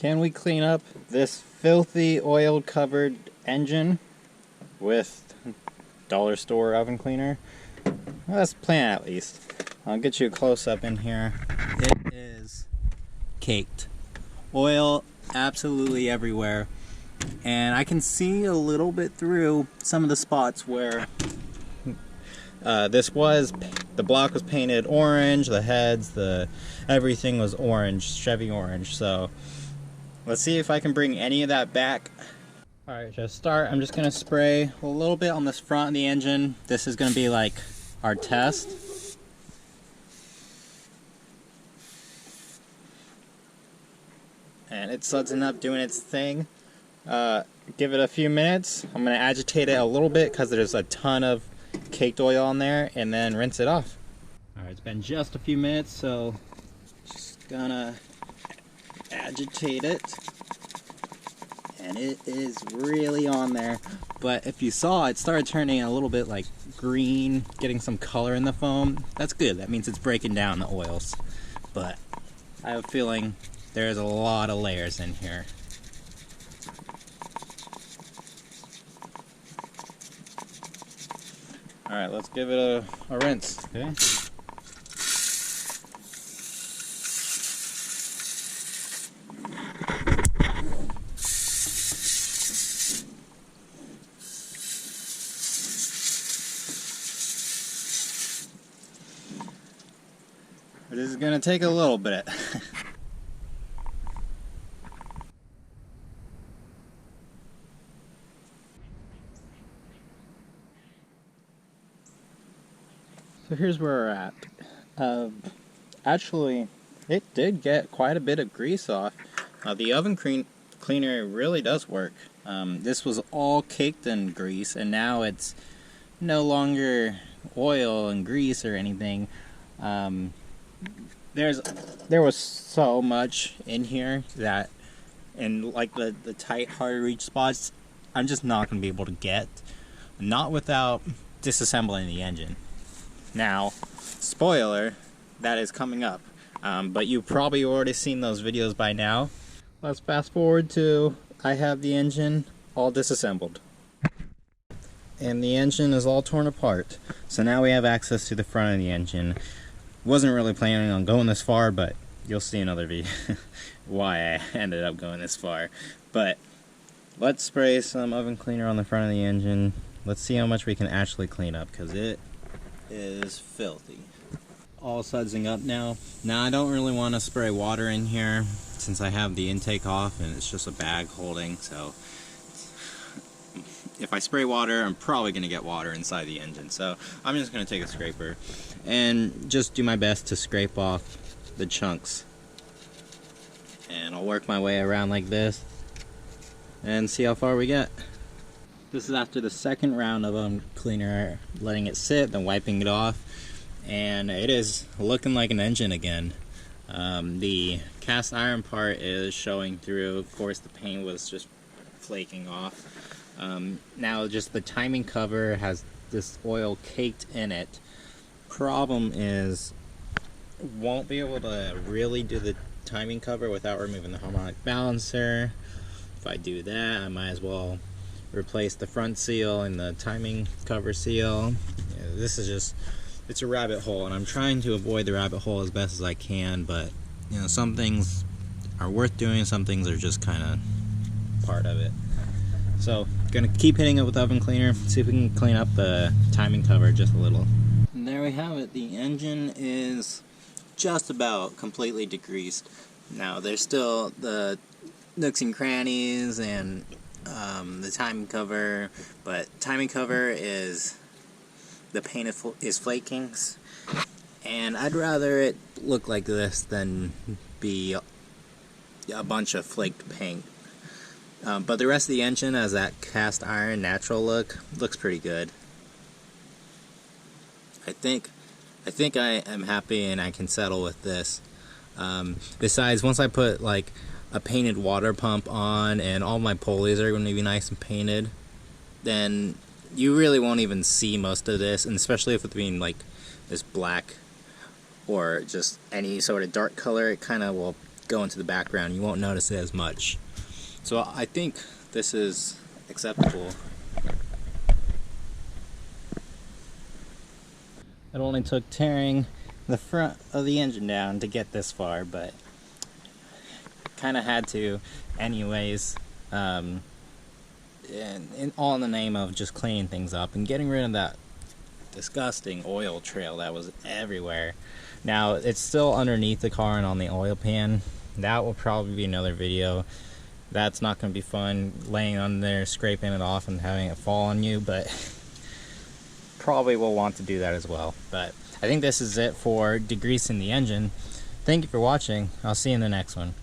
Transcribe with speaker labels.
Speaker 1: Can we clean up this filthy oil covered engine with dollar store oven cleaner? Well, let's plan at least. I'll get you a close up in here. It is caked. Oil absolutely everywhere. And I can see a little bit through some of the spots where the block was painted orange, the heads, everything was orange, Chevy orange. So let's see if I can bring any of that back. Alright, to start, I'm just going to spray a little bit on this front of the engine. This is going to be like our test. And it's sudsing up, doing its thing. Give it a few minutes. I'm going to agitate it a little bit because there's a ton of caked oil on there, and then rinse it off. Alright, it's been just a few minutes, so just gonna agitate it. And it is really on there. But if you saw, it started turning a little bit like green, getting some color in the foam. That's good. That means it's breaking down the oils. But I have a feeling there's a lot of layers in here. Alright, let's give it a rinse. Okay. This is going to take a little bit. So here's where we're at. Actually, it did get quite a bit of grease off. The oven cleaner really does work. This was all caked in grease, and now it's no longer oil and grease or anything. There was so much in here that, in like the tight, hard to reach spots, I'm just not going to be able to get. Not without disassembling the engine. Now, spoiler, that is coming up. But you've probably already seen those videos by now. Let's fast forward to I have the engine all disassembled. And the engine is all torn apart. So now we have access to the front of the engine. Wasn't really planning on going this far, but you'll see another video why I ended up going this far. But let's spray some oven cleaner on the front of the engine. Let's see how much we can actually clean up, because it is filthy. All sudsing up now. Now I don't really want to spray water in here since I have the intake off and it's just a bag holding, so if I spray water, I'm probably going to get water inside the engine. So I'm just going to take a scraper and just do my best to scrape off the chunks. And I'll work my way around like this and see how far we get. This is after the second round of cleaner, letting it sit, then wiping it off. And it is looking like an engine again. The cast iron part is showing through. Of course, the paint was just flaking off. Now just the timing cover has this oil caked in it. Problem is, won't be able to really do the timing cover without removing the harmonic balancer. If I do that, I might as well replace the front seal and the timing cover seal. Yeah, this is just, it's a rabbit hole, and I'm trying to avoid the rabbit hole as best as I can, but you know, some things are worth doing, some things are just kind of part of it. So, gonna keep hitting it with oven cleaner, see if we can clean up the timing cover just a little. And there we have it. The engine is just about completely degreased. Now, there's still the nooks and crannies and the timing cover, but timing cover is, the paint is flaking, and I'd rather it look like this than be a bunch of flaked paint. But the rest of the engine has that cast iron natural look. Looks pretty good. I think I am happy and I can settle with this. Besides, once I put like a painted water pump on and all my pulleys are going to be nice and painted, then you really won't even see most of this, and especially if it's being like this black or just any sort of dark color, it kind of will go into the background. You won't notice it as much. So I think this is acceptable. It only took tearing the front of the engine down to get this far, but kind of had to anyways, and all in the name of just cleaning things up and getting rid of that disgusting oil trail that was everywhere. Now it's still underneath the car and on the oil pan. That will probably be another video. That's not going to be fun, laying on there, scraping it off and having it fall on you, but probably will want to do that as well. But I think this is it for degreasing the engine. Thank you for watching. I'll see you in the next one.